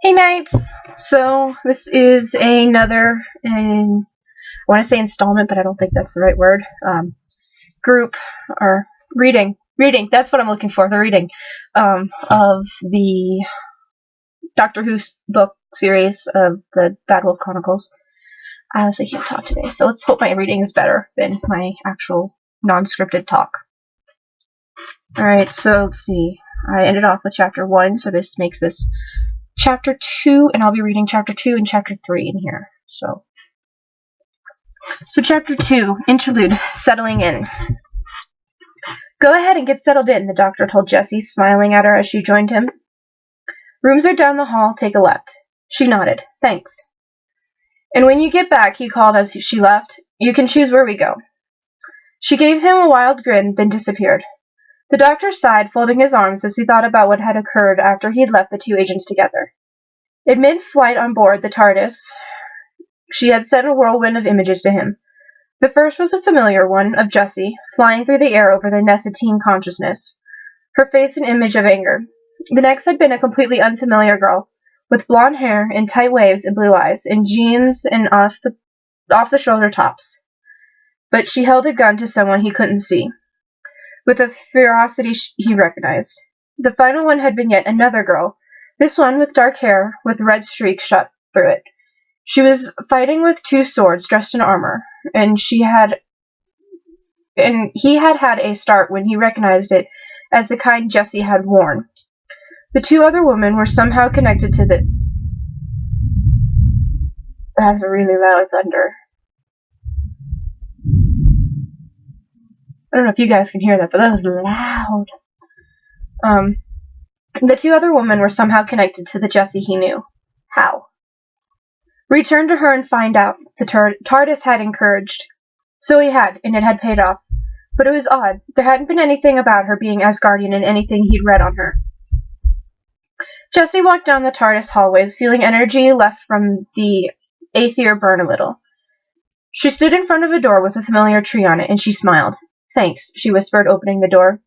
Hey Knights! So this is another, I want to say installment, but I don't think that's the right word. Group or reading, that's what I'm looking for. The reading of the Doctor Who book series of the Bad Wolf Chronicles. I honestly can't talk today, so let's hope my reading is better than my actual non-scripted talk. Alright, so let's see. I ended off with chapter 1, so this makes this chapter 2, and I'll be reading chapter 2 and chapter 3 in here. So chapter 2, interlude, settling in. Go ahead and get settled in, the doctor told Jessie, smiling at her as she joined him. Rooms are down the hall, take a left. She nodded. Thanks. And when you get back, he called as she left, you can choose where we go. She gave him a wild grin, then disappeared. The doctor sighed, folding his arms as he thought about what had occurred after he'd left the two agents together. In mid-flight on board the TARDIS, she had sent a whirlwind of images to him. The first was a familiar one of Jessie, flying through the air over the Nessatine consciousness, her face an image of anger. The next had been a completely unfamiliar girl, with blonde hair and tight waves and blue eyes, in jeans and off-the-shoulder tops. But she held a gun to someone he couldn't see, with a ferocity he recognized. The final one had been yet another girl, this one with dark hair, with red streaks shot through it. She was fighting with two swords, dressed in armor, and he had had a start when he recognized it as the kind Jessie had worn. The two other women were somehow connected to the... That's a really loud thunder. I don't know if you guys can hear that, but that was loud. The two other women were somehow connected to the Jessie he knew. How? Return to her and find out, the TARDIS had encouraged. So he had, and it had paid off. But it was odd. There hadn't been anything about her being Asgardian in anything he'd read on her. Jessie walked down the TARDIS hallways, feeling energy left from the Aether burn a little. She stood in front of a door with a familiar tree on it, and she smiled. Thanks, she whispered, opening the door.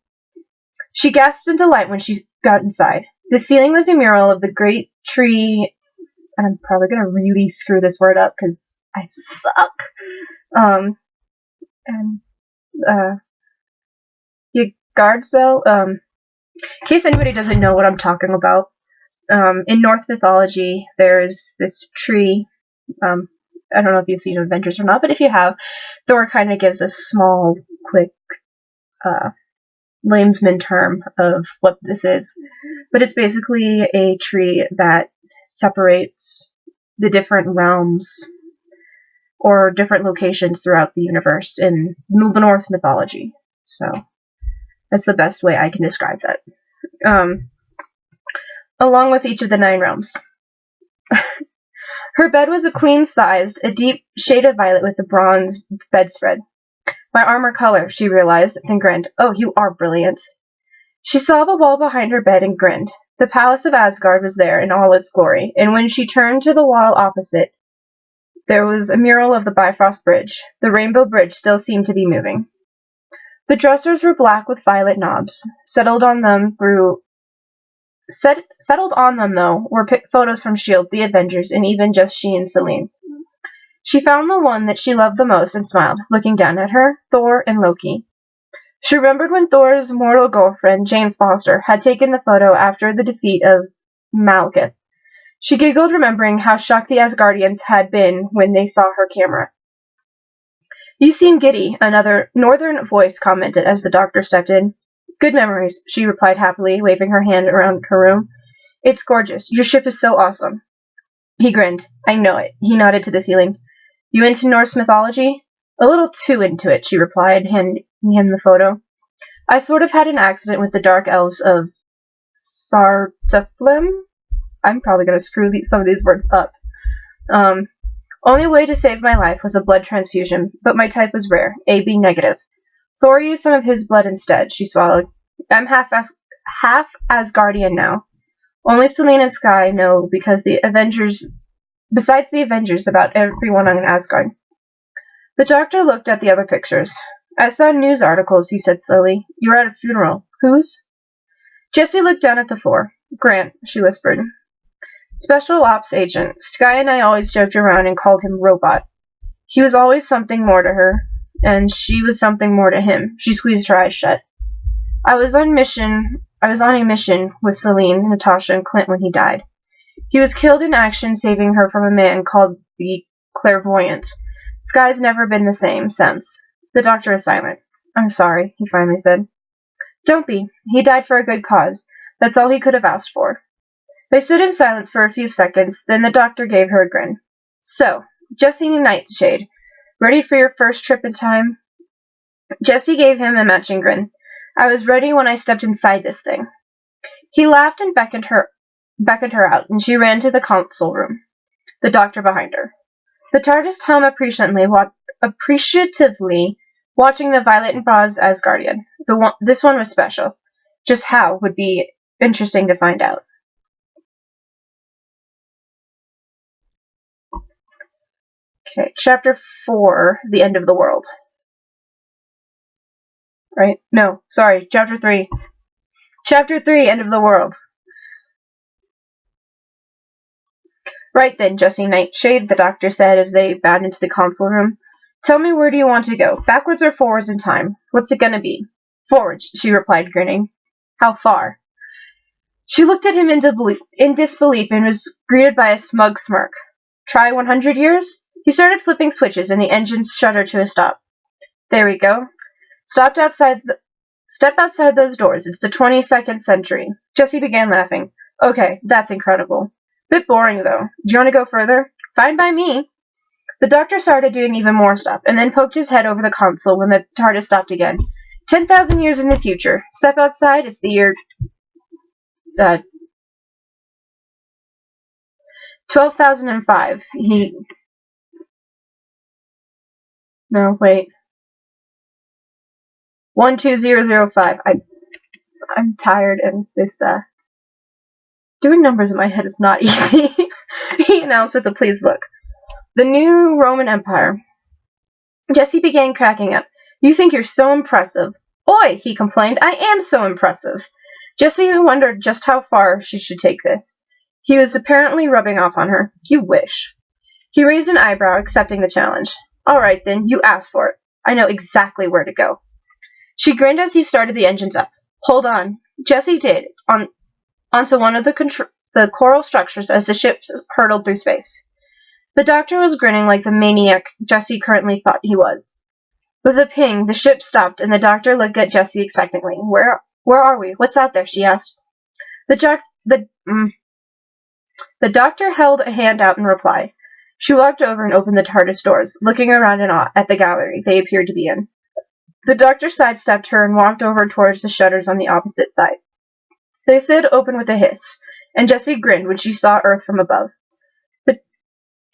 She gasped in delight when she got inside. The ceiling was a mural of the great tree... I'm probably going to really screw this word up because I suck. Yagardzo, in case anybody doesn't know what I'm talking about, in Norse mythology, there's this tree, I don't know if you've seen Avengers or not, but if you have, Thor kind of gives a small, quick, layman's term of what this is. But it's basically a tree that separates the different realms or different locations throughout the universe in the Norse mythology. So that's the best way I can describe that. Along with each of the 9 realms. Her bed was a queen-sized, a deep shade of violet with a bronze bedspread. My armor color, she realized, then grinned. Oh, you are brilliant. She saw the wall behind her bed and grinned. The palace of Asgard was there in all its glory, and when she turned to the wall opposite, there was a mural of the Bifrost Bridge. The Rainbow Bridge still seemed to be moving. The dressers were black with violet knobs. Settled on them, though, were photos from S.H.I.E.L.D., the Avengers, and even just she and Selene. She found the one that she loved the most and smiled, looking down at her, Thor, and Loki. She remembered when Thor's mortal girlfriend, Jane Foster, had taken the photo after the defeat of Malekith. She giggled, remembering how shocked the Asgardians had been when they saw her camera. You seem giddy, another northern voice commented as the doctor stepped in. Good memories, she replied happily, waving her hand around her room. It's gorgeous. Your ship is so awesome. He grinned. I know it. He nodded to the ceiling. You into Norse mythology? A little too into it, she replied, handing him the photo. I sort of had an accident with the dark elves of Sartaflim. I'm probably going to screw some of these words up. Only way to save my life was a blood transfusion, but my type was rare, AB negative. Thor used some of his blood instead, she swallowed. I'm half Asgardian now. Only Selene and Sky know besides the Avengers, about everyone on Asgard. The doctor looked at the other pictures. I saw news articles, he said slowly. You were at a funeral. Whose? Jessie looked down at the floor. Grant, she whispered. Special Ops Agent. Sky and I always joked around and called him Robot. He was always something more to her, and she was something more to him. She squeezed her eyes shut. I was on a mission with Celine, Natasha, and Clint when he died. He was killed in action saving her from a man called the Clairvoyant. Sky's never been the same since. The doctor is silent. I'm sorry, he finally said. Don't be. He died for a good cause. That's all he could have asked for. They stood in silence for a few seconds, then the doctor gave her a grin. So, Jessie Nightshade, ready for your first trip in time? Jessie gave him a matching grin. I was ready when I stepped inside this thing. He laughed and beckoned her out, and she ran to the console room, the doctor behind her. The TARDIS hum appreciatively, watching the Violet and Braz Asgardian. This one was special. Just how would be interesting to find out. Okay, Chapter 4, The End of the World. Right? No, sorry, Chapter 3. Chapter 3, End of the World. Right then, Jessie Nightshade, the doctor said as they bowed into the console room. Tell me, where do you want to go? Backwards or forwards in time? What's it gonna be? Forwards, she replied, grinning. How far? She looked at him in disbelief and was greeted by a smug smirk. Try 100 years? He started flipping switches and the engines shuddered to a stop. There we go. Step outside those doors. It's the 22nd century. Jessie began laughing. Okay, that's incredible. Bit boring, though. Do you want to go further? Fine by me. The doctor started doing even more stuff, and then poked his head over the console when the TARDIS stopped again. 10,000 years in the future. Step outside, it's the year 12,005. No, wait. 12005. I'm tired, and this, doing numbers in my head is not easy, he announced with a pleased look. The new Roman Empire. Jessie began cracking up. You think you're so impressive. Oi, he complained. I am so impressive. Jessie wondered just how far she should take this. He was apparently rubbing off on her. You wish. He raised an eyebrow, accepting the challenge. All right, then, you asked for it. I know exactly where to go. She grinned as he started the engines up. Hold on. Jessie did, onto one of the coral structures as the ship hurtled through space. The doctor was grinning like the maniac Jessie currently thought he was. With a ping, the ship stopped, and the doctor looked at Jessie expectantly. Where are we? What's out there? She asked. The doctor held a hand out in reply. She walked over and opened the TARDIS doors, looking around in awe at the gallery they appeared to be in. The doctor sidestepped her and walked over towards the shutters on the opposite side. They slid open with a hiss, and Jessie grinned when she saw Earth from above.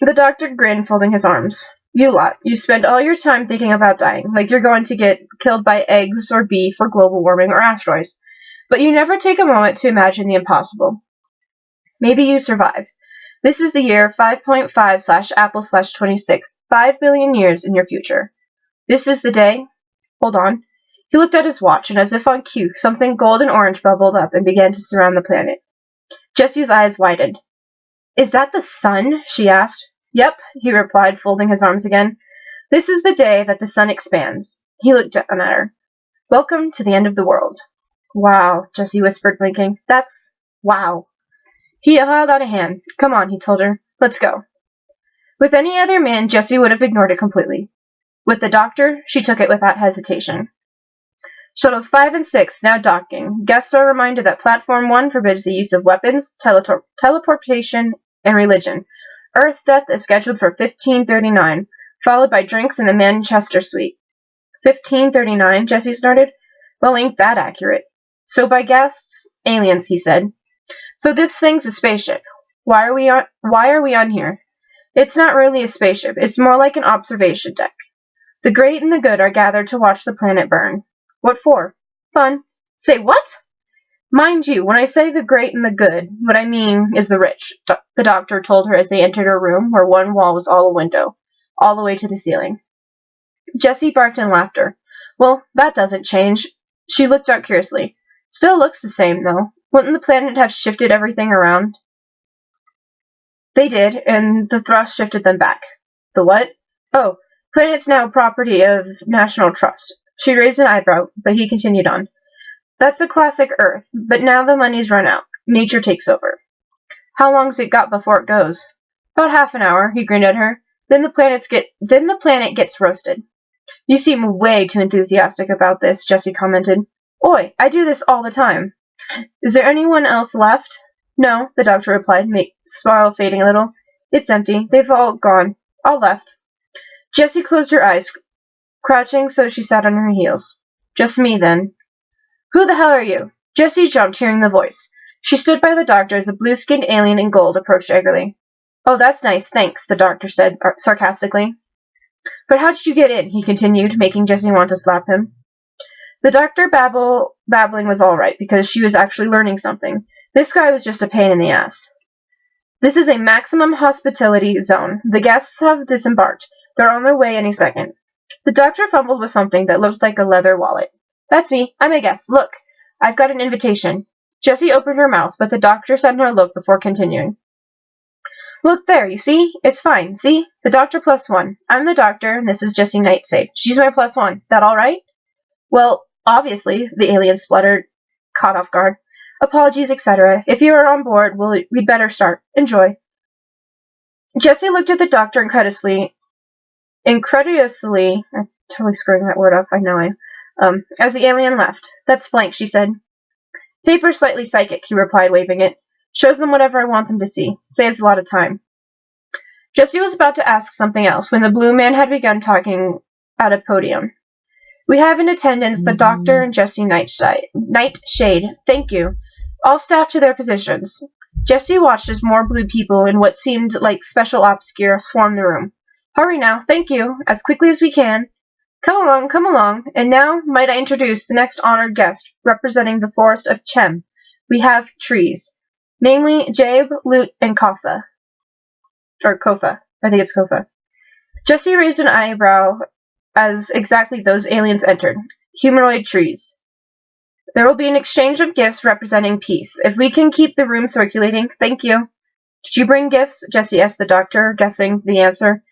The doctor grinned, folding his arms. You lot, you spend all your time thinking about dying, like you're going to get killed by eggs or beef or global warming or asteroids. But you never take a moment to imagine the impossible. Maybe you survive. This is the year 5.5/Apple/26, 5 billion years in your future. This is the day. Hold on. He looked at his watch, and as if on cue, something gold and orange bubbled up and began to surround the planet. Jessie's eyes widened. Is that the sun? She asked. Yep, he replied, folding his arms again. This is the day that the sun expands. He looked down at her. Welcome to the end of the world. Wow, Jessie whispered, blinking. That's wow. He held out a hand. Come on, he told her. Let's go. With any other man, Jessie would have ignored it completely. With the doctor, she took it without hesitation. Shuttles 5 and 6 now docking. Guests are reminded that Platform 1 forbids the use of weapons, teleportation, and religion. Earth death is scheduled for 1539, followed by drinks in the Manchester suite. 1539, Jessie snorted. Well, ain't that accurate. So by guests, aliens, he said. So this thing's a spaceship. Why are we on here? It's not really a spaceship. It's more like an observation deck. The great and the good are gathered to watch the planet burn. What for? Fun. Say what? Mind you, when I say the great and the good, what I mean is the rich, the doctor told her as they entered her room, where one wall was all a window, all the way to the ceiling. Jessie barked in laughter. Well, that doesn't change. She looked out curiously. Still looks the same, though. Wouldn't the planet have shifted everything around? They did, and the thrust shifted them back. The what? Oh, planet's now property of National Trust. She raised an eyebrow, but he continued on. That's a classic Earth, but now the money's run out. Nature takes over. How long's it got before it goes? About half an hour, he grinned at her. Then the planet gets roasted. You seem way too enthusiastic about this, Jessie commented. Oi, I do this all the time. Is there anyone else left? No, the doctor replied, smile fading a little. It's empty. They've all gone. All left. Jessie closed her eyes, crouching so she sat on her heels. Just me, then. Who the hell are you? Jessie jumped, hearing the voice. She stood by the doctor as a blue-skinned alien in gold approached eagerly. Oh, that's nice, thanks, the doctor said sarcastically. But how did you get in? He continued, making Jessie want to slap him. The doctor babbling was all right, because she was actually learning something. This guy was just a pain in the ass. This is a maximum hospitality zone. The guests have disembarked. They're on their way any second. The doctor fumbled with something that looked like a leather wallet. That's me. I'm a guest. Look, I've got an invitation. Jessie opened her mouth, but the doctor sent her a look before continuing. Look there, you see? It's fine, see? The doctor +1. I'm the doctor, and this is Jessie Nightshade. She's my +1. That all right? Well, obviously, the alien spluttered, caught off guard. Apologies, etc. If you are on board, we'd better start. Enjoy. Jessie looked at the doctor incredulously, I'm totally screwing that word up, I know I am, as the alien left. That's blank, she said. Paper's slightly psychic, he replied, waving it. Shows them whatever I want them to see. Saves a lot of time. Jessie was about to ask something else when the blue man had begun talking at a podium. We have in attendance the doctor and Jessie Nightshade. Thank you. All staff to their positions. Jessie watched as more blue people in what seemed like special ops gear swarmed the room. Hurry now, thank you, as quickly as we can. Come along, and now might I introduce the next honored guest, representing the forest of Chem. We have trees, namely Jabe, Lute, and Kofa. Or Kofa. I think it's Kofa. Jessie raised an eyebrow as exactly those aliens entered. Humanoid trees. There will be an exchange of gifts representing peace. If we can keep the room circulating, thank you. Did you bring gifts? Jessie asked the doctor, guessing the answer.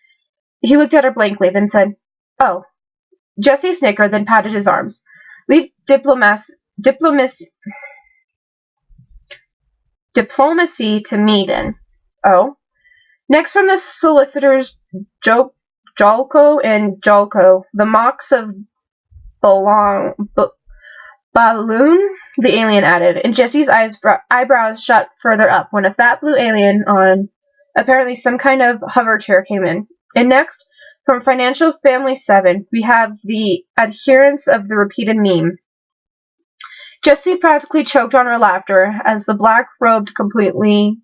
He looked at her blankly, then said, Oh. Jessie snickered, then patted his arms. Leave diplomacy to me, then. Oh. Next from the solicitors Jolko and Jolko, the mocks of Balloon, the alien added, and Jessie's eyebrows shot further up when a fat blue alien on apparently some kind of hover chair came in. And next, from Financial Family 7, we have the adherents of the repeated meme. Jessie practically choked on her laughter as the black-robed, completely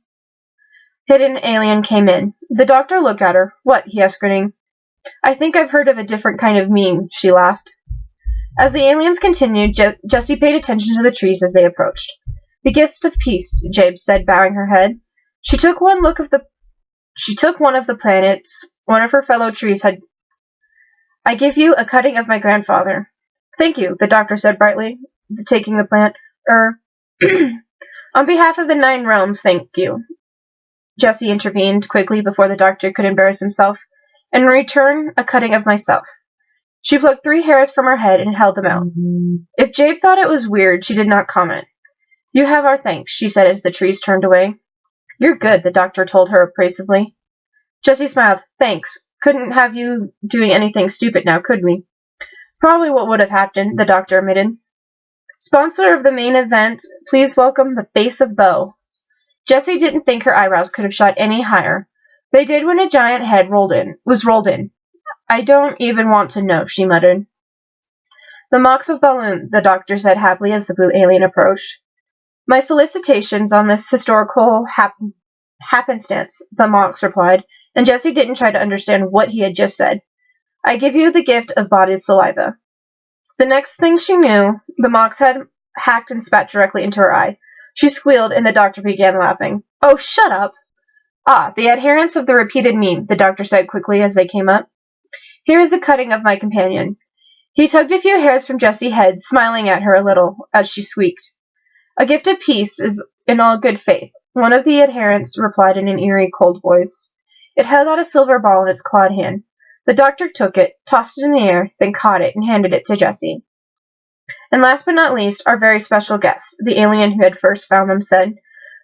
hidden alien came in. The doctor looked at her. What? He asked, grinning. I think I've heard of a different kind of meme, she laughed. As the aliens continued, Jessie paid attention to the trees as they approached. The gift of peace, Jabe said, bowing her head. She took one of the planets one of her fellow trees had. I give you a cutting of my grandfather. Thank you, the doctor said brightly, taking the plant. On behalf of the 9 realms, thank you. Jessie intervened quickly before the doctor could embarrass himself. In return, a cutting of myself. She plucked 3 hairs from her head and held them out. If Jabe thought it was weird, she did not comment. You have our thanks, she said as the trees turned away. You're good, the doctor told her appraisively. Jessie smiled. Thanks. Couldn't have you doing anything stupid now, could we? Probably what would have happened, the doctor admitted. Sponsor of the main event, please welcome the face of Bo. Jessie didn't think her eyebrows could have shot any higher. They did when a giant head was rolled in. I don't even want to know, she muttered. The mocks of Balloon, the doctor said happily as the blue alien approached. My felicitations on this historical happenstance, the mocks replied, and Jessie didn't try to understand what he had just said. I give you the gift of bodied saliva. The next thing she knew, the mocks had hacked and spat directly into her eye. She squealed, and the doctor began laughing. Oh, shut up! Ah, the adherents of the repeated meme, the doctor said quickly as they came up. Here is a cutting of my companion. He tugged a few hairs from Jessie's head, smiling at her a little as she squeaked. A gift of peace is in all good faith. One of the adherents replied in an eerie, cold voice. It held out a silver ball in its clawed hand. The doctor took it, tossed it in the air, then caught it and handed it to Jessie. And last but not least, our very special guest, the alien who had first found them, said,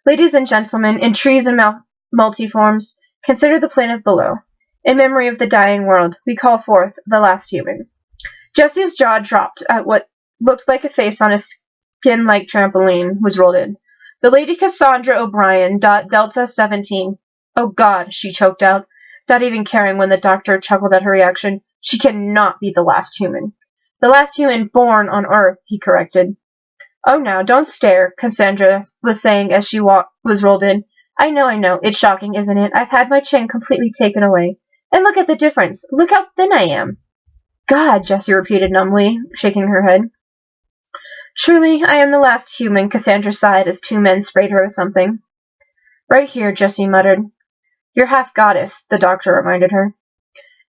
Ladies and gentlemen, in trees and multiforms, consider the planet below. In memory of the dying world, we call forth the last human. Jessie's jaw dropped at what looked like a face on a skin-like trampoline was rolled in. The Lady Cassandra O'Brien, Delta 17. Oh God, she choked out, not even caring when the doctor chuckled at her reaction. She cannot be the last human. The last human born on Earth, he corrected. Oh, now, don't stare, Cassandra was saying as she was rolled in. I know, it's shocking, isn't it? I've had my chin completely taken away. And look at the difference. Look how thin I am. God, Jessie repeated numbly, shaking her head. Truly, I am the last human, Cassandra sighed as two men sprayed her with something. Right here, Jessie muttered. You're half goddess, the doctor reminded her.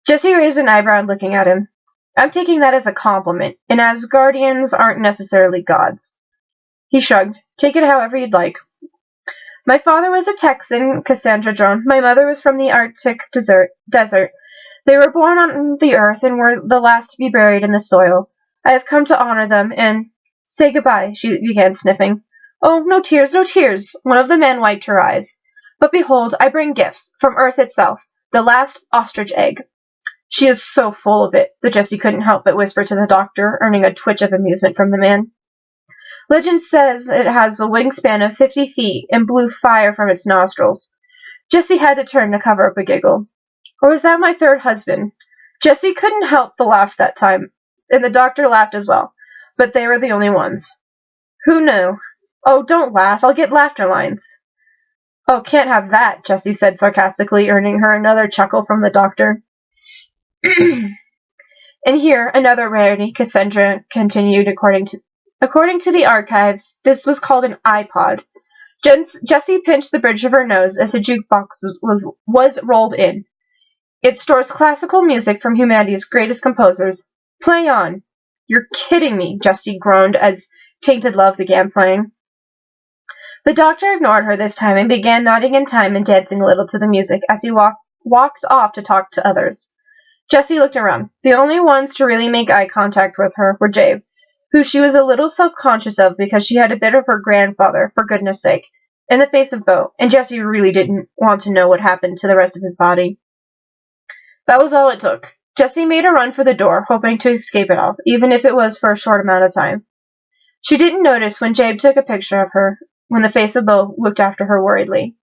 Jessie raised an eyebrow looking at him. I'm taking that as a compliment, and Asgardians aren't necessarily gods. He shrugged. Take it however you'd like. My father was a Texan, Cassandra droned. My mother was from the Arctic desert. They were born on the earth and were the last to be buried in the soil. I have come to honor them and say goodbye, she began sniffing. Oh, no tears, no tears. One of the men wiped her eyes. But behold, I bring gifts from Earth itself, the last ostrich egg. She is so full of it, that Jessie couldn't help but whisper to the doctor, earning a twitch of amusement from the man. Legend says it has a wingspan of 50 feet and blew fire from its nostrils. Jessie had to turn to cover up a giggle. Or was that my third husband? Jessie couldn't help but laugh that time, and the doctor laughed as well, but they were the only ones. Who knew? Oh, don't laugh, I'll get laughter lines. Oh, can't have that, Jessie said sarcastically, earning her another chuckle from the doctor. And here, another rarity, Cassandra continued, according to the archives, this was called an iPod. Jessie pinched the bridge of her nose as the jukebox was rolled in. It stores classical music from humanity's greatest composers. Play on. You're kidding me, Jessie groaned as Tainted Love began playing. The doctor ignored her this time and began nodding in time and dancing a little to the music as he walked off to talk to others. Jessie looked around. The only ones to really make eye contact with her were Jabe, who she was a little self-conscious of because she had a bit of her grandfather, for goodness sake, in the face of Bo, and Jessie really didn't want to know what happened to the rest of his body. That was all it took. Jessie made a run for the door, hoping to escape it all, even if it was for a short amount of time. She didn't notice when Jabe took a picture of her, when the face of Bo looked after her worriedly.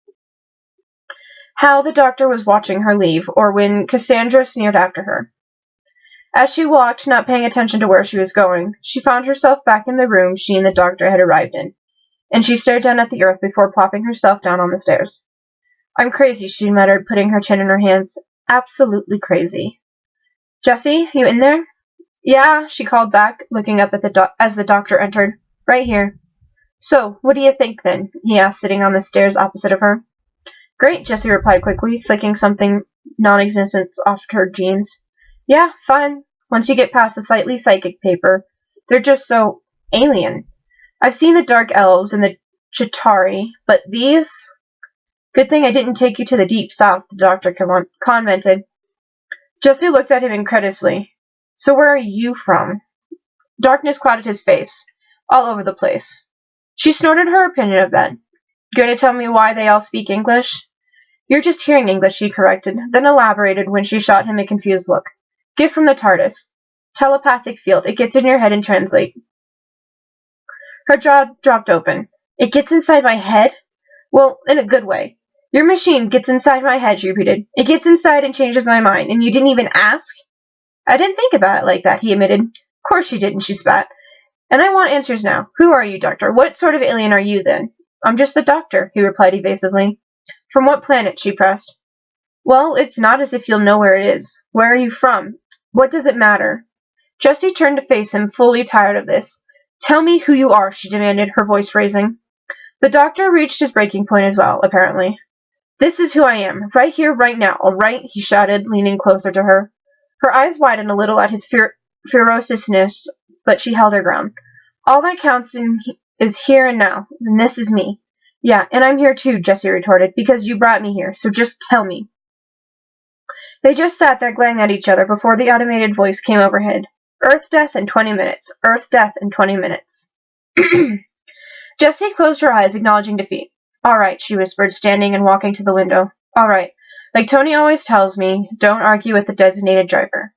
How the doctor was watching her leave, or when Cassandra sneered after her. As she walked, not paying attention to where she was going, she found herself back in the room she and the doctor had arrived in, and she stared down at the earth before plopping herself down on the stairs. I'm crazy, she muttered, putting her chin in her hands. Absolutely crazy. Jessie, you in there? Yeah, she called back, looking up at as the doctor entered. Right here. So, what do you think, then? He asked, sitting on the stairs opposite of her. Great, Jessie replied quickly, flicking something non-existent off her jeans. Yeah, fine. Once you get past the slightly psychic paper, they're just so alien. I've seen the Dark Elves and the Chitauri, but these? Good thing I didn't take you to the Deep South, the doctor commented. Jessie looked at him incredulously. So where are you from? Darkness clouded his face, all over the place. She snorted her opinion of that. Going to tell me why they all speak English? You're just hearing English, he corrected, then elaborated when she shot him a confused look. Gift from the TARDIS. Telepathic field. It gets in your head and translates. Her jaw dropped open. It gets inside my head? Well, in a good way. Your machine gets inside my head, she repeated. It gets inside and changes my mind, and you didn't even ask? I didn't think about it like that, he admitted. Of course you didn't, she spat. And I want answers now. Who are you, Doctor? What sort of alien are you, then? I'm just the doctor, he replied evasively. From what planet? She pressed. Well, it's not as if you'll know where it is. Where are you from? What does it matter? Jessie turned to face him, fully tired of this. Tell me who you are, she demanded, her voice raising. The doctor reached his breaking point as well, apparently. This is who I am, right here, right now, all right? He shouted, leaning closer to her. Her eyes widened a little at his ferociousness, but she held her ground. All that counts is here and now, and this is me. Yeah, and I'm here too, Jessie retorted, because you brought me here, so just tell me. They just sat there glaring at each other before the automated voice came overhead. Earth death in 20 minutes. Earth death in 20 minutes. Jessie closed her eyes, acknowledging defeat. All right, she whispered, standing and walking to the window. All right. Like Tony always tells me, don't argue with the designated driver.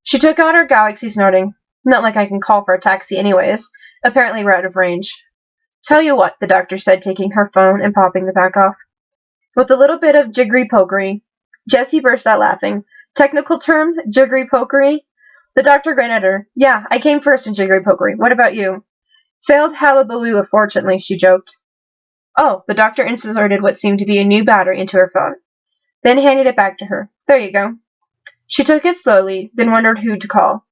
She took out her galaxy, snorting. Not like I can call for a taxi anyways. Apparently we're out of range. Tell you what, the doctor said, taking her phone and popping the back off. With a little bit of jiggery-pokery, Jessie burst out laughing. Technical term, jiggery-pokery? The doctor grinned at her. Yeah, I came first in jiggery-pokery. What about you? Failed hullabaloo, unfortunately, she joked. Oh, the doctor inserted what seemed to be a new battery into her phone, then handed it back to her. There you go. She took it slowly, then wondered who to call.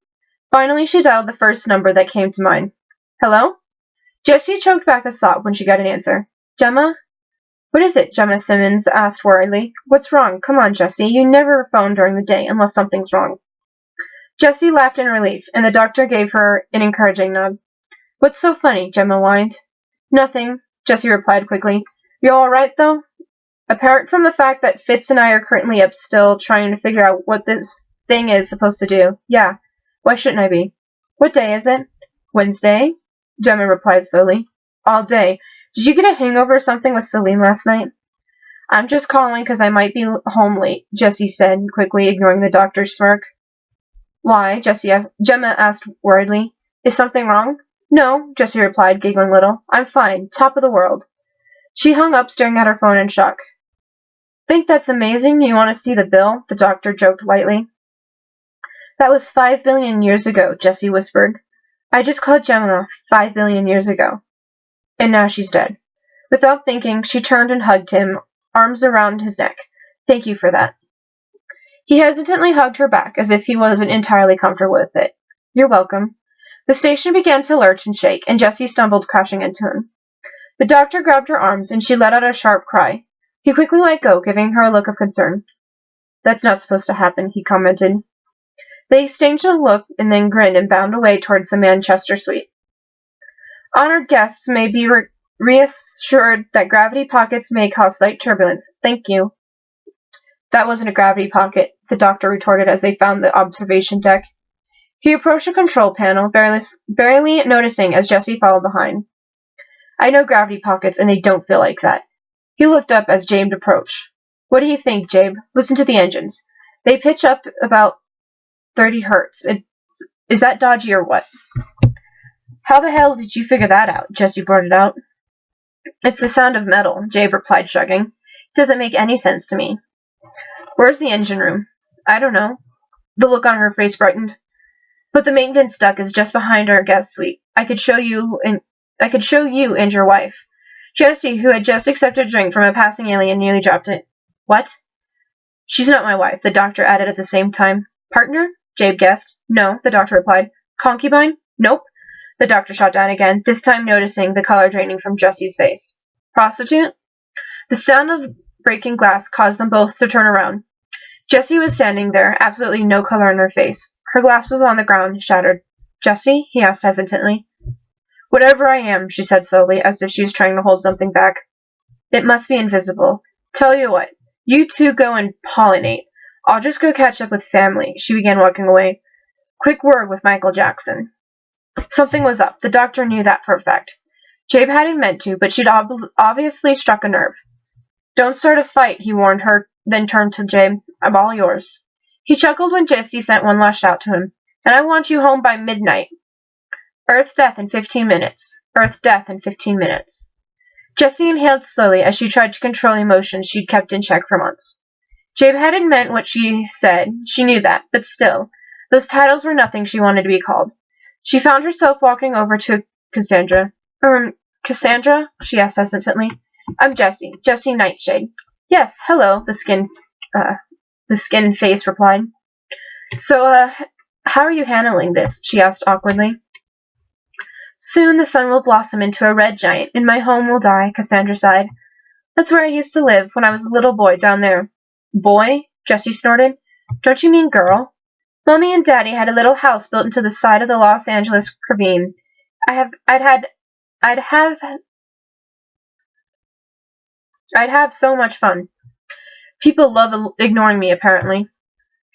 Finally, she dialed the first number that came to mind. Hello? Jessie choked back a sob when she got an answer. Gemma? What is it? Gemma Simmons asked worriedly. What's wrong? Come on, Jessie. You never phone during the day unless something's wrong. Jessie laughed in relief, and the doctor gave her an encouraging nod. What's so funny? Gemma whined. Nothing, Jessie replied quickly. You all right, though? Apart from the fact that Fitz and I are currently up still trying to figure out what this thing is supposed to do. Yeah. Why shouldn't I be? What day is it? Wednesday, Gemma replied slowly. All day. Did you get a hangover or something with Celine last night? I'm just calling because I might be home late, Jessie said, quickly ignoring the doctor's smirk. Why? Gemma asked worriedly. Is something wrong? No, Jessie replied, giggling a little. I'm fine. Top of the world. She hung up, staring at her phone in shock. Think that's amazing? You want to see the bill? The doctor joked lightly. That was 5 billion years ago, Jessie whispered. I just called Gemma 5 billion years ago. And now she's dead. Without thinking, she turned and hugged him, arms around his neck. Thank you for that. He hesitantly hugged her back, as if he wasn't entirely comfortable with it. You're welcome. The station began to lurch and shake, and Jessie stumbled, crashing into him. The doctor grabbed her arms, and she let out a sharp cry. He quickly let go, giving her a look of concern. That's not supposed to happen, he commented. They exchanged a look and then grinned and bounded away towards the Manchester suite. Honored guests may be reassured that gravity pockets may cause slight turbulence. Thank you. That wasn't a gravity pocket, the doctor retorted as they found the observation deck. He approached the control panel, barely noticing as Jessie followed behind. I know gravity pockets, and they don't feel like that. He looked up as Jabe approached. What do you think, Jabe? Listen to the engines. They pitch up about 30 hertz. Is that dodgy or what? How the hell did you figure that out? Jessie blurted out. It's the sound of metal, Jabe replied, shrugging. It doesn't make any sense to me. Where's the engine room? I don't know. The look on her face brightened. But the maintenance duct is just behind our guest suite. I could show you and your wife. Jessie, who had just accepted a drink from a passing alien, nearly dropped it. What? She's not my wife, the doctor added at the same time. Partner? Jabe guessed. No, the doctor replied. Concubine? Nope. The doctor shot down again, this time noticing the color draining from Jessie's face. Prostitute? The sound of breaking glass caused them both to turn around. Jessie was standing there, absolutely no color in her face. Her glass was on the ground, shattered. Jessie? He asked hesitantly. Whatever I am, she said slowly, as if she was trying to hold something back. It must be invisible. Tell you what, you two go and pollinate. I'll just go catch up with family. She began walking away. Quick word with Michael Jackson. Something was up. The doctor knew that for a fact. Jabe hadn't meant to, but she'd obviously struck a nerve. Don't start a fight, he warned her, then turned to Jabe. I'm all yours. He chuckled when Jessie sent one last shout to him. And I want you home by midnight. Earth death in 15 minutes. Earth death in 15 minutes. Jessie inhaled slowly as she tried to control emotions she'd kept in check for months. Jabe hadn't meant what she said. She knew that, but still, those titles were nothing she wanted to be called. She found herself walking over to Cassandra. Cassandra? She asked hesitantly. I'm Jessie. Jessie Nightshade. Yes, hello, the skin face replied. So, how are you handling this? She asked awkwardly. Soon the sun will blossom into a red giant, and my home will die, Cassandra sighed. That's where I used to live when I was a little boy down there. Boy? Jessie snorted. Don't you mean girl? Mommy and Daddy had a little house built into the side of the Los Angeles ravine. I'd have I'd have so much fun. People love ignoring me, apparently.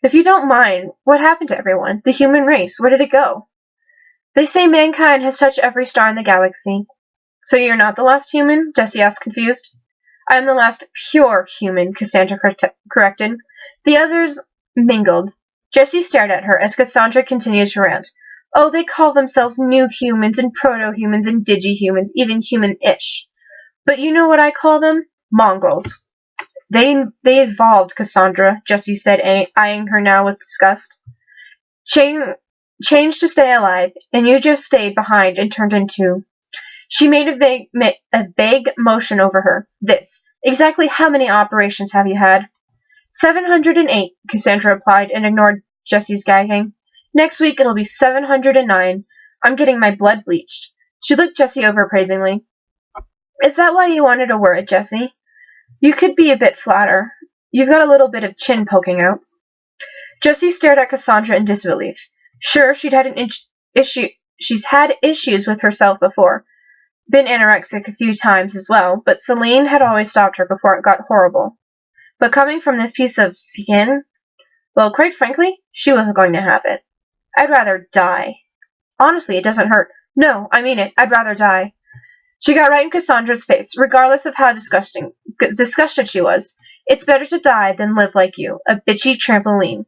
If you don't mind, what happened to everyone? The human race, where did it go? They say mankind has touched every star in the galaxy. So you're not the last human? Jessie asked, confused. I am the last pure human, Cassandra corrected. The others mingled. Jessie stared at her as Cassandra continued to rant. Oh, they call themselves new humans and proto-humans and digi-humans, even human-ish. But you know what I call them? Mongrels. They evolved, Cassandra, Jessie said, eyeing her now with disgust. Changed to stay alive, and you just stayed behind and turned into... She made a vague motion over her. This. Exactly how many operations have you had? 708, Cassandra replied and ignored Jessie's gagging. Next week it'll be 709. I'm getting my blood bleached. She looked Jessie over appraisingly. Is that why you wanted to wear it, Jessie? You could be a bit flatter. You've got a little bit of chin poking out. Jessie stared at Cassandra in disbelief. Sure, she's had issues with herself before. Been anorexic a few times as well, but Celine had always stopped her before it got horrible. But coming from this piece of skin, well, quite frankly, she wasn't going to have it. I'd rather die. Honestly, it doesn't hurt. No, I mean it. I'd rather die. She got right in Cassandra's face, regardless of how disgusted she was. It's better to die than live like you, a bitchy trampoline.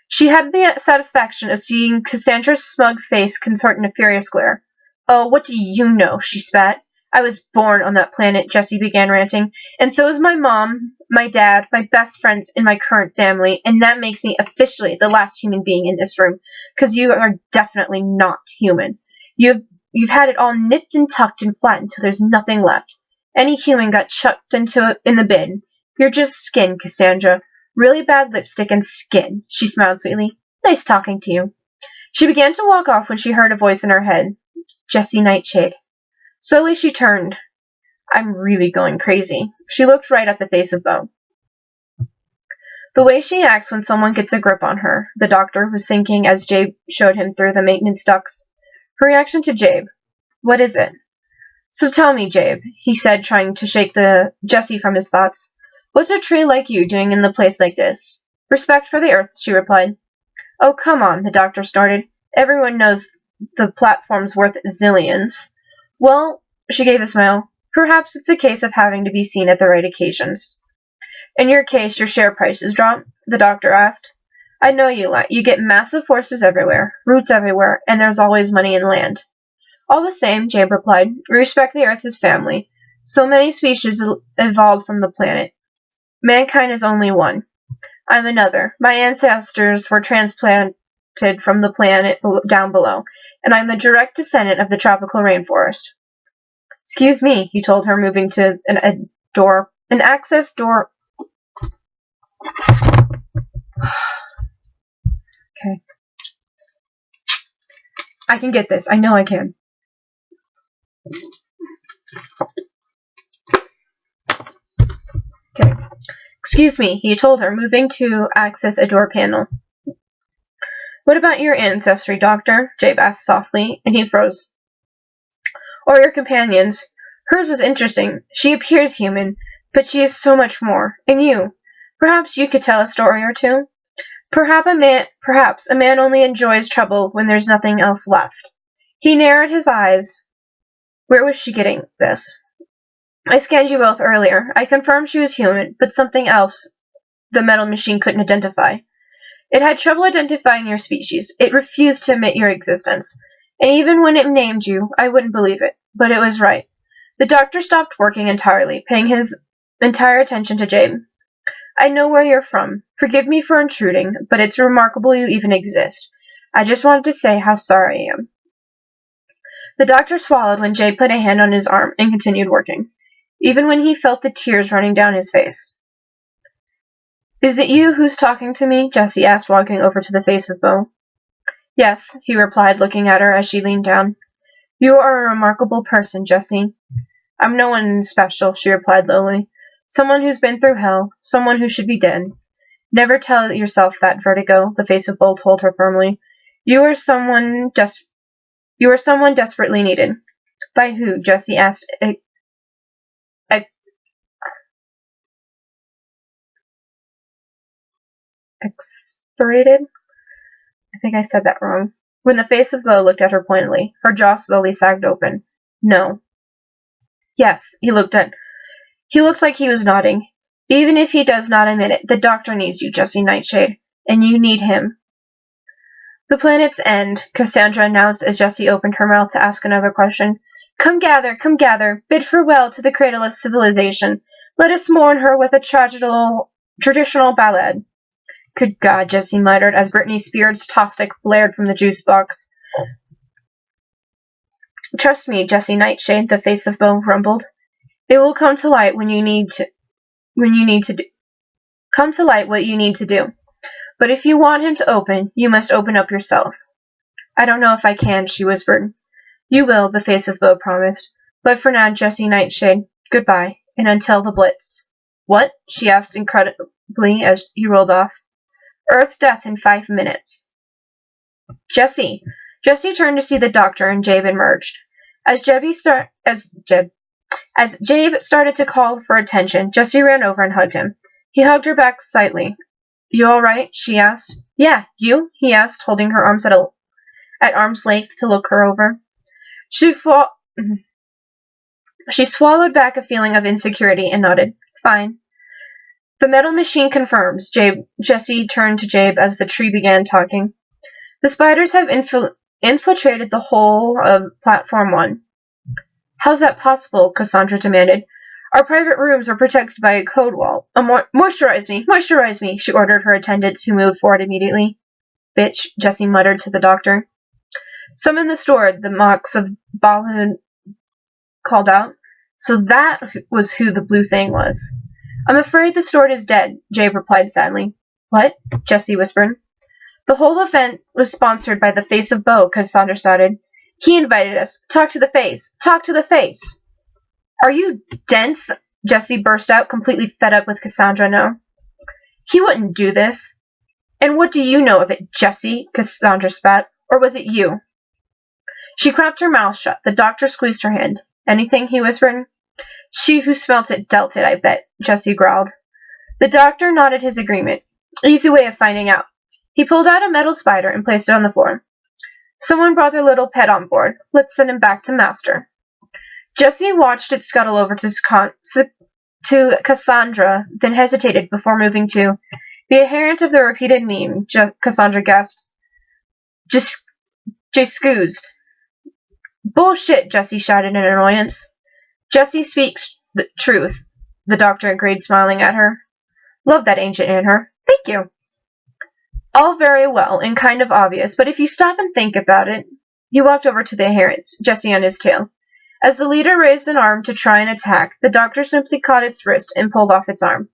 She had the satisfaction of seeing Cassandra's smug face contort in a furious glare. Oh, what do you know? She spat. I was born on that planet, Jessie began ranting, and so is my mom, my dad, my best friends, and my current family, and that makes me officially the last human being in this room, because you are definitely not human. You've had it all nipped and tucked and flattened till there's nothing left. Any human got chucked in the bin. You're just skin, Cassandra. Really bad lipstick and skin, she smiled sweetly. Nice talking to you. She began to walk off when she heard a voice in her head. Jessie Nightshade. Slowly she turned. I'm really going crazy. She looked right at the face of Beau. The way she acts when someone gets a grip on her, the doctor was thinking as Jabe showed him through the maintenance ducts. Her reaction to Jabe. What is it? So tell me, Jabe, he said, trying to shake Jessie from his thoughts. What's a tree like you doing in a place like this? Respect for the earth, she replied. Oh, come on, the doctor snorted. Everyone knows the platform's worth zillions. Well, she gave a smile. Perhaps it's a case of having to be seen at the right occasions. In your case, your share prices drop? The doctor asked. I know you lie. You get massive forces everywhere, roots everywhere, and there's always money in land. All the same, Jabe replied, we respect the earth as family. So many species evolved from the planet. Mankind is only one. I'm another. My ancestors were transplanted from the planet down below, and I'm a direct descendant of the tropical rainforest. Excuse me, he told her, moving to an access door. Okay. I can get this. I know I can. Okay. Excuse me, he told her, moving to access a door panel. What about your ancestry, Doctor? Jabe asked softly, and he froze. Or your companions. Hers was interesting. She appears human, but she is so much more. And you. Perhaps you could tell a story or two? Perhaps a man only enjoys trouble when there's nothing else left. He narrowed his eyes. Where was she getting this? I scanned you both earlier. I confirmed she was human, but something else the metal machine couldn't identify. It had trouble identifying your species. It refused to admit your existence. And even when it named you, I wouldn't believe it. But it was right. The doctor stopped working entirely, paying his entire attention to Jabe. I know where you're from. Forgive me for intruding, but it's remarkable you even exist. I just wanted to say how sorry I am. The doctor swallowed when Jabe put a hand on his arm and continued working, even when he felt the tears running down his face. Is it you who's talking to me? Jessie asked, walking over to the face of Beau. Yes, he replied, looking at her as she leaned down. You are a remarkable person, Jessie. I'm no one special, she replied lowly. Someone who's been through hell, someone who should be dead. Never tell yourself that, Vertigo, the face of Beau told her firmly. You are someone desperately needed. By who? Jessie asked expirated? I think I said that wrong. When the face of Bo looked at her pointedly, her jaw slowly sagged open. No. Yes, he looked like he was nodding. Even if he does not admit it, the doctor needs you, Jessie Nightshade, and you need him. The planet's end, Cassandra announced as Jessie opened her mouth to ask another question. Come gather, bid farewell to the cradle of civilization. Let us mourn her with a traditional ballad. Good God, Jessie muttered as Britney Spears' Tostic blared from the juice box. Trust me, Jessie Nightshade, the face of Bo rumbled. It will come to light what you need to do. But if you want him to open, you must open up yourself. I don't know if I can, she whispered. You will, the face of Bo promised. But for now, Jessie Nightshade, goodbye, and until the Blitz. What? She asked incredibly as he rolled off. Earth death in 5 minutes. Jessie. Jessie turned to see the doctor and Jabe emerged. As Jabe started to call for attention, Jessie ran over and hugged him. He hugged her back slightly. You all right? She asked. Yeah, you? He asked, holding her arms at arm's length to look her over. She swallowed back a feeling of insecurity and nodded. Fine. The metal machine confirms. Jessie turned to Jabe as the tree began talking. The spiders have infiltrated the whole of Platform 1. How's that possible? Cassandra demanded. Our private rooms are protected by a code wall. Moisturize me, she ordered her attendants, who moved forward immediately. Bitch, Jessie muttered to the doctor. Summon the sword, the Mox of Balhoun called out. So that was who the blue thing was. I'm afraid the sword is dead, Jabe replied sadly. What? Jessie whispered. The whole event was sponsored by the face of Bo, Cassandra started. He invited us. Talk to the face. Talk to the face. Are you dense? Jessie burst out, completely fed up with Cassandra now. He wouldn't do this. And what do you know of it, Jessie? Cassandra spat. Or was it you? She clapped her mouth shut. The doctor squeezed her hand. Anything? He whispered. She who smelt it dealt it, I bet, Jessie growled. The doctor nodded his agreement. Easy way of finding out. He pulled out a metal spider and placed it on the floor. Someone brought their little pet on board. Let's send him back to Master. Jessie watched it scuttle over to Cassandra, then hesitated before moving to the adherent of the repeated meme. Cassandra gasped. Just scoozed. Bullshit, Jessie shouted in annoyance. Jessie speaks the truth, the doctor agreed, smiling at her. Love that ancient in her. Thank you. All very well and kind of obvious, but if you stop and think about it. He walked over to the adherent, Jessie on his tail. As the leader raised an arm to try and attack, the doctor simply caught its wrist and pulled off its arm.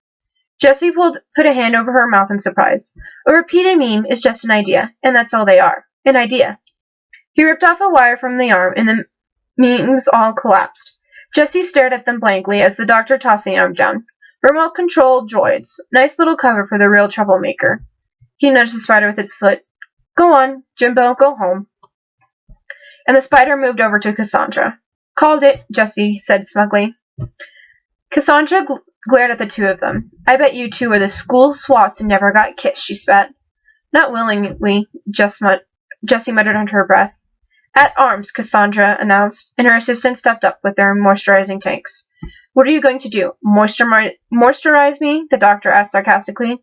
Jessie put a hand over her mouth in surprise. A repeated meme is just an idea, and that's all they are. An idea. He ripped off a wire from the arm, and the memes all collapsed. Jessie stared at them blankly as the doctor tossed the arm down. Remote-controlled droids. Nice little cover for the real troublemaker. He nudged the spider with its foot. Go on, Jimbo, go home. And the spider moved over to Cassandra. Called it, Jessie said smugly. Cassandra glared at the two of them. I bet you two were the school swats and never got kissed, she spat. Not willingly, Jessie muttered under her breath. At arms, Cassandra announced, and her assistant stepped up with their moisturizing tanks. What are you going to do? Moisturize me? The doctor asked sarcastically.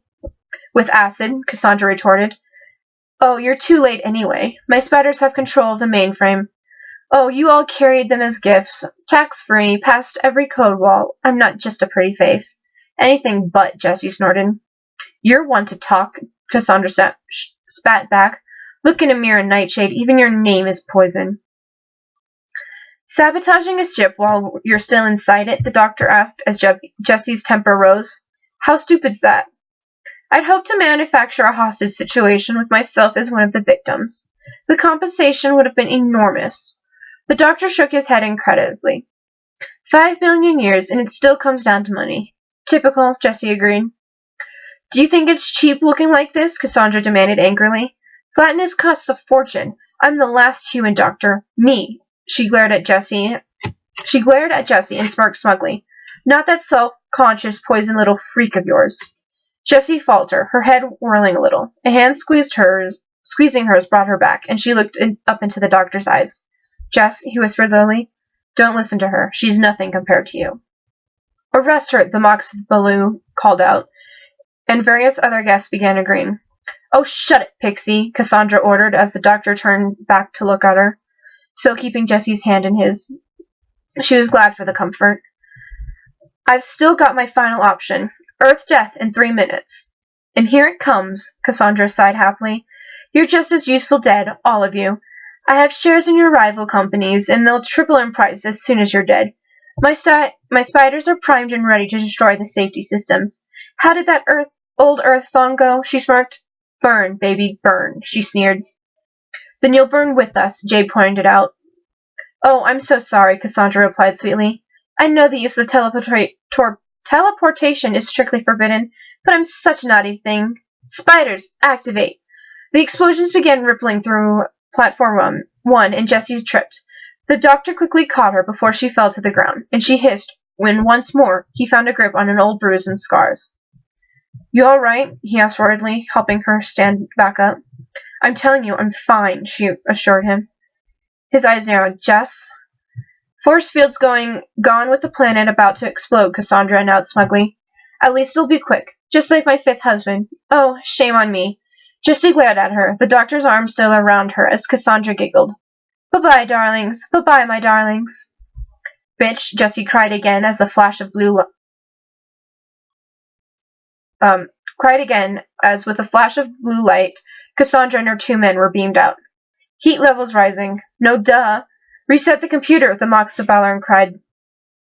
With acid, Cassandra retorted. Oh, you're too late anyway. My spiders have control of the mainframe. Oh, you all carried them as gifts. Tax-free, past every code wall. I'm not just a pretty face. Anything but, Jessie snorted. You're one to talk, Cassandra spat back. Look in a mirror, Nightshade. Even your name is poison. Sabotaging a ship while you're still inside it? The doctor asked as Jessie's temper rose. How stupid's that? I'd hoped to manufacture a hostage situation with myself as one of the victims. The compensation would have been enormous. The doctor shook his head incredulously. 5 million years, and it still comes down to money. Typical, Jessie agreed. Do you think it's cheap looking like this? Cassandra demanded angrily. Flatness costs a fortune. I'm the last human doctor. Me. She glared at Jessie and smirked smugly. Not that self-conscious, poison little freak of yours. Jessie faltered, her head whirling a little. A hand squeezing hers brought her back, and she looked up into the doctor's eyes. Jess, he whispered lowly, don't listen to her. She's nothing compared to you. Arrest her, the Mox Baloo called out, and various other guests began agreeing. Oh, shut it, Pixie, Cassandra ordered as the doctor turned back to look at her, still keeping Jessie's hand in his. She was glad for the comfort. I've still got my final option. Earth death in 3 minutes. And here it comes, Cassandra sighed happily. You're just as useful dead, all of you. I have shares in your rival companies, and they'll triple in price as soon as you're dead. My spiders are primed and ready to destroy the safety systems. How did that old Earth song go? She smirked. Burn, baby, burn, she sneered. Then you'll burn with us, Jade pointed out. Oh, I'm so sorry, Cassandra replied sweetly. I know the use of teleportation is strictly forbidden, but I'm such a naughty thing. Spiders, activate! The explosions began rippling through platform 1, and Jessie tripped. The doctor quickly caught her before she fell to the ground, and she hissed when once more he found a grip on an old bruise and scars. You all right? He asked worriedly, helping her stand back up. I'm telling you, I'm fine, she assured him. His eyes narrowed. Jess? Force field's gone with the planet about to explode, Cassandra announced smugly. At least it'll be quick, just like my 5th husband. Oh, shame on me. Jessie glared at her, the doctor's arm still around her, as Cassandra giggled. Bye-bye, darlings. Bye-bye, my darlings. Bitch, Jessie cried again as with a flash of blue light, Cassandra and her 2 men were beamed out. Heat levels rising. No duh. Reset the computer, the Moxabalan cried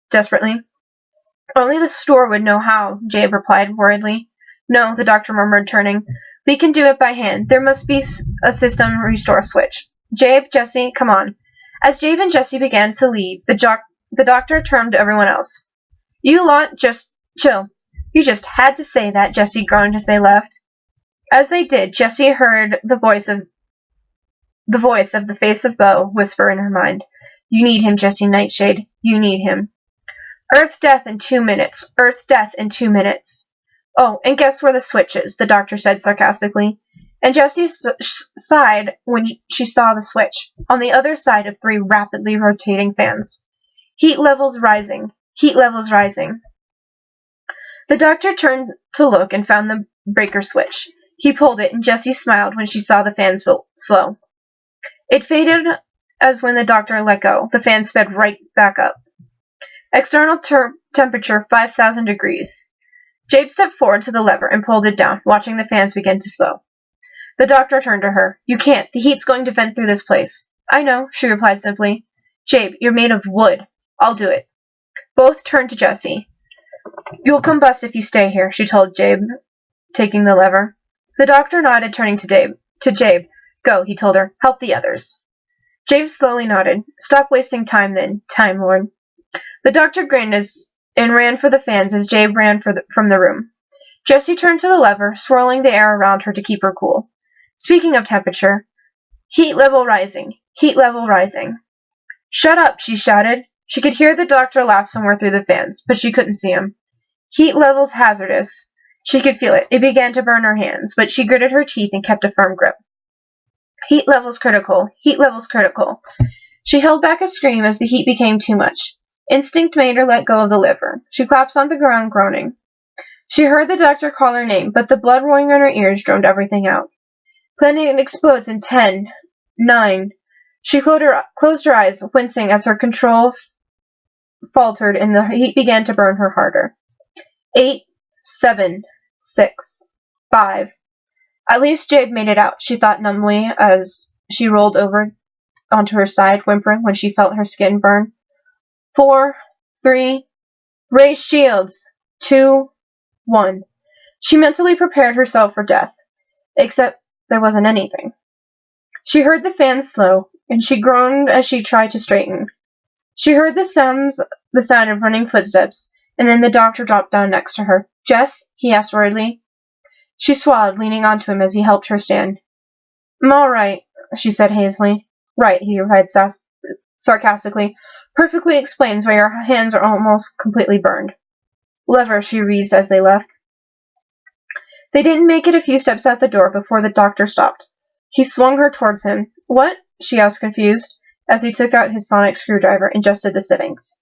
desperately. Only the store would know how, Jabe replied worriedly. No, the doctor murmured, turning. We can do it by hand. There must be a system restore switch. Jabe, Jessie, come on. As Jabe and Jessie began to leave, the doctor turned to everyone else. You lot, just chill. You just had to say that, Jessie groaned as they left. As they did, Jessie heard the voice of the face of Bo whisper in her mind. You need him, Jessie Nightshade. You need him. Earth death in 2 minutes. Earth death in 2 minutes. Oh, and guess where the switch is, the doctor said sarcastically. And Jessie sighed when she saw the switch, on the other side of 3 rapidly rotating fans. Heat levels rising. Heat levels rising. The doctor turned to look and found the breaker switch. He pulled it, and Jessie smiled when she saw the fans slow. It faded as when the doctor let go. The fan sped right back up. External temperature 5,000 degrees. Jabe stepped forward to the lever and pulled it down, watching the fans begin to slow. The doctor turned to her. You can't. The heat's going to vent through this place. I know, she replied simply. Jabe, you're made of wood. I'll do it. Both turned to Jessie. You'll combust if you stay here, she told Jabe, taking the lever. The doctor nodded, turning to Jabe. Go, he told her. Help the others. Jabe slowly nodded. Stop wasting time then, Time Lord. The doctor grinned and ran for the fans as Jabe ran from the room. Jessie turned to the lever, swirling the air around her to keep her cool. Speaking of temperature, heat level rising. Heat level rising. Shut up, she shouted. She could hear the doctor laugh somewhere through the fans, but she couldn't see him. Heat levels hazardous. She could feel it. It began to burn her hands, but she gritted her teeth and kept a firm grip. Heat levels critical. Heat levels critical. She held back a scream as the heat became too much. Instinct made her let go of the lever. She collapsed on the ground, groaning. She heard the doctor call her name, but the blood roaring in her ears drowned everything out. Planet explodes in 10, 9. She closed her eyes, wincing as her control faltered and the heat began to burn her harder. 8, 7, 6, 5. At least Jabe made it out, she thought numbly as she rolled over onto her side, whimpering when she felt her skin burn. 4, 3, raise shields. 2, 1. She mentally prepared herself for death, except there wasn't anything. She heard the fans slow, and she groaned as she tried to straighten. She heard the sound of running footsteps, and then the doctor dropped down next to her. Jess? He asked worriedly. She swallowed, leaning onto him as he helped her stand. I'm all right, she said hazily. Right, he replied sarcastically. Perfectly explains why your hands are almost completely burned. Lever, she wheezed as they left. They didn't make it a few steps out the door before the doctor stopped. He swung her towards him. What? She asked, confused, as he took out his sonic screwdriver and adjusted the settings.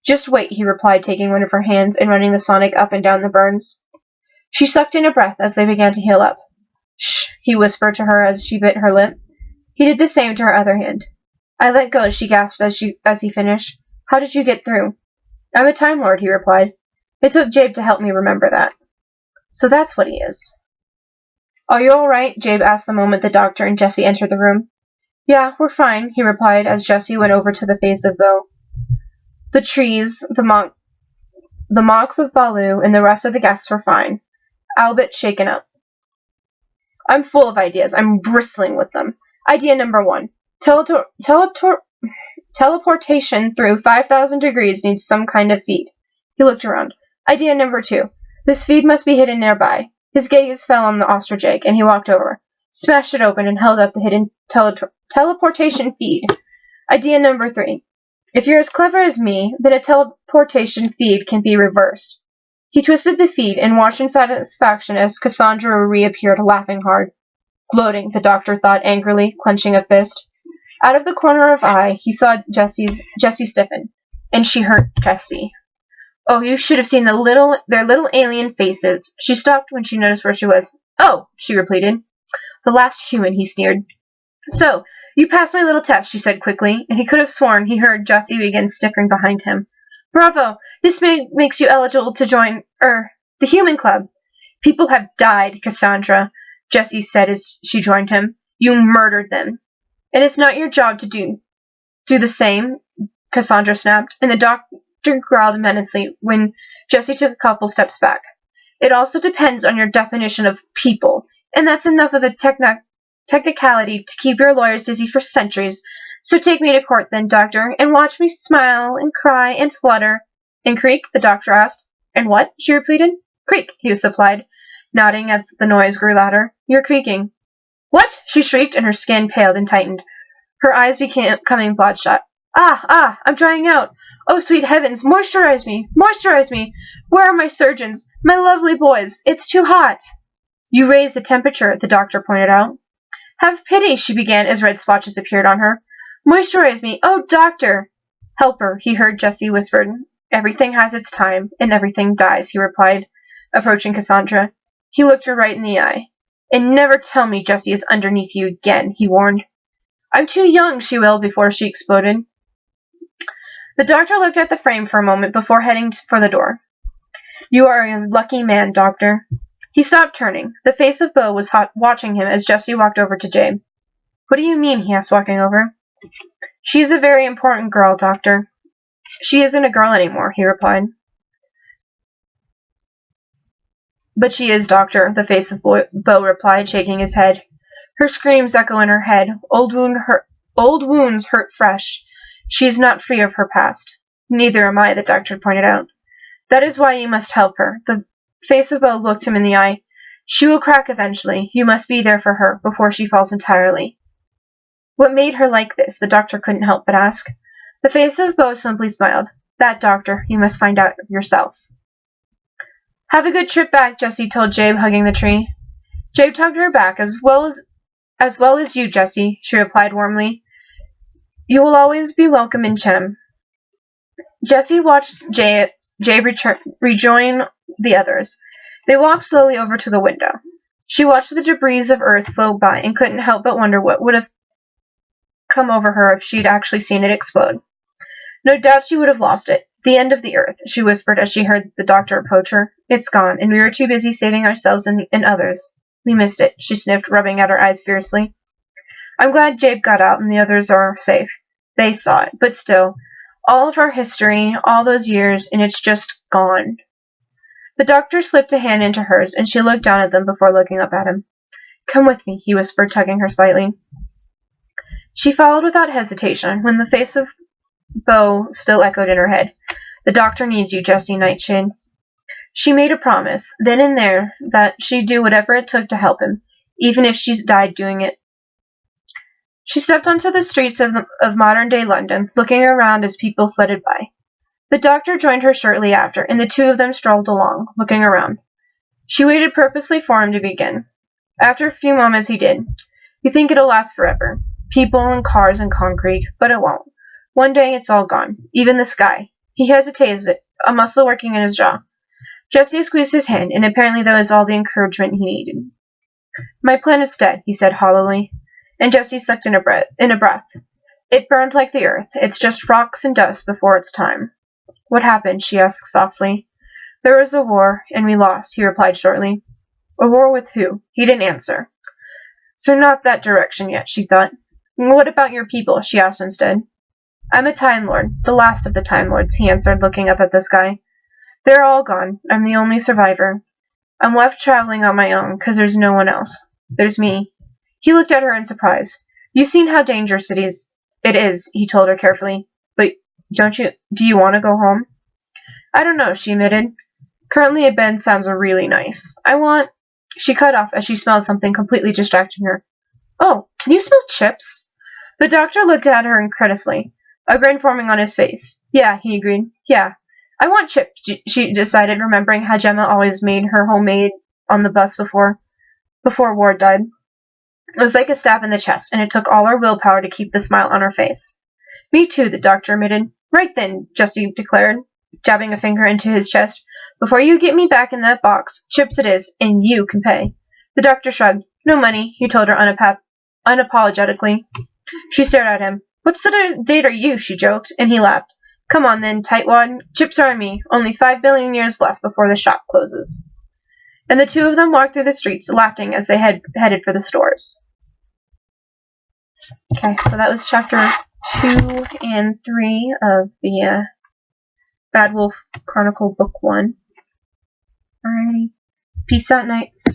Just wait, he replied, taking one of her hands and running the sonic up and down the burns. She sucked in a breath as they began to heal up. Shh, he whispered to her as she bit her lip. He did the same to her other hand. I let go, she gasped as he finished. How did you get through? I'm a Time Lord, he replied. It took Jabe to help me remember that. So that's what he is. Are you all right? Jabe asked the moment the doctor and Jessie entered the room. Yeah, we're fine, he replied as Jessie went over to the face of Bo. The trees, the monks of Balu, and the rest of the guests were fine, albeit shaken up. I'm full of ideas. I'm bristling with them. Idea number 1. Teleportation through 5,000 degrees needs some kind of feed. He looked around. Idea number 2. This feed must be hidden nearby. His gaze fell on the ostrich egg, and he walked over, smashed it open, and held up the hidden teleportation feed. Idea number 3. If you're as clever as me, then a teleportation feed can be reversed. He twisted the feed and watched in satisfaction as Cassandra reappeared, laughing hard. Gloating, the doctor thought angrily, clenching a fist. Out of the corner of eye, he saw Jessie stiffen, and she heard Jessie. Oh, you should have seen their little alien faces. She stopped when she noticed where she was. Oh, she repeated. The last human, he sneered. So, you passed my little test, she said quickly, and he could have sworn he heard Jessie begin snickering behind him. Bravo! This makes you eligible to join, the Human Club. People have died, Cassandra, Jessie said as she joined him. You murdered them. And it's not your job to do the same, Cassandra snapped, and the doctor growled menacingly when Jessie took a couple steps back. It also depends on your definition of people, and that's enough of a technicality to keep your lawyers dizzy for centuries. So take me to court then, doctor, and watch me smile and cry and flutter. And creak? The doctor asked. And what? She repeated. Creak, he supplied, nodding as the noise grew louder. You're creaking. What? She shrieked, and her skin paled and tightened. Her eyes becoming bloodshot. I'm drying out. Oh, sweet heavens, moisturize me! Moisturize me! Where are my surgeons? My lovely boys! It's too hot! You raised the temperature, the doctor pointed out. Have pity, she began as red splotches appeared on her. Moisturize me! Oh, doctor! Help her, he heard Jessie whispered. Everything has its time, and everything dies, he replied, approaching Cassandra. He looked her right in the eye. And never tell me Jessie is underneath you again, he warned. I'm too young, she wailed before she exploded. The doctor looked at the frame for a moment before heading for the door. You are a lucky man, doctor. He stopped turning. The face of Bo was watching him as Jessie walked over to Jabe. What do you mean? He asked, walking over. She's a very important girl, doctor. She isn't a girl anymore, he replied. But she is, doctor, the face of Bo replied, shaking his head. Her screams echo in her head. Old wounds hurt fresh. She is not free of her past. Neither am I, the doctor pointed out. That is why you must help her. The face of Bo looked him in the eye. She will crack eventually. You must be there for her before she falls entirely. What made her like this? The doctor couldn't help but ask. The face of Bo simply smiled. That, doctor, you must find out yourself. Have a good trip back, Jessie told Jabe, hugging the tree. Jabe tugged her back. As well as you, Jessie, she replied warmly. You will always be welcome in Chem. Jessie watched Jabe rejoin the others. They walked slowly over to the window. She watched the debris of Earth float by and couldn't help but wonder what would have come over her if she'd actually seen it explode. No doubt she would have lost it. The end of the Earth, she whispered as she heard the doctor approach her. It's gone, and we were too busy saving ourselves and others. We missed it, she sniffed, rubbing at her eyes fiercely. I'm glad Jabe got out and the others are safe. They saw it, but still, all of our history, all those years, and it's just gone. The doctor slipped a hand into hers, and she looked down at them before looking up at him. Come with me, he whispered, tugging her slightly. She followed without hesitation, when the face of Bo still echoed in her head. The doctor needs you, Jessie, Nightshade. She made a promise, then and there, that she'd do whatever it took to help him, even if she died doing it. She stepped onto the streets of modern-day London, looking around as people flitted by. The doctor joined her shortly after, and the two of them strolled along, looking around. She waited purposely for him to begin. After a few moments he did. You think it'll last forever. People and cars and concrete, but it won't. One day it's all gone. Even the sky. He hesitated, a muscle working in his jaw. Jesse squeezed his hand, and apparently that was all the encouragement he needed. My planet's dead, he said hollowly, and Jesse sucked in a breath. It burned like the earth. It's just rocks and dust before its time. What happened? She asked softly. There was a war, and we lost, he replied shortly. A war with who? He didn't answer. So not that direction yet, she thought. What about your people? She asked instead. I'm a Time Lord, the last of the Time Lords, he answered, looking up at the sky. They're all gone. I'm the only survivor. I'm left traveling on my own, 'cause there's no one else. There's me. He looked at her in surprise. You've seen how dangerous it is, he told her carefully. But do you want to go home? I don't know, she admitted. Currently a bed sounds really nice. She cut off as she smelled something completely distracting her. Oh, can you smell chips? The doctor looked at her incredulously, a grin forming on his face. Yeah, he agreed. Yeah. I want chips, she decided, remembering how Gemma always made her homemade on the bus before Ward died. It was like a stab in the chest, and it took all her willpower to keep the smile on her face. Me too, the doctor admitted. Right then, Jesse declared, jabbing a finger into his chest. Before you get me back in that box, chips it is, and you can pay. The doctor shrugged. No money, he told her unapologetically. She stared at him. What sort of date are you? She joked, and he laughed. Come on then, tightwad. Chips are on me. Only 5 billion years left before the shop closes. And the two of them walked through the streets, laughing as they headed for the stores. Okay, so that was chapter 2 and 3 of the Bad Wolf Chronicle Book 1. Alrighty. Peace out, Knights.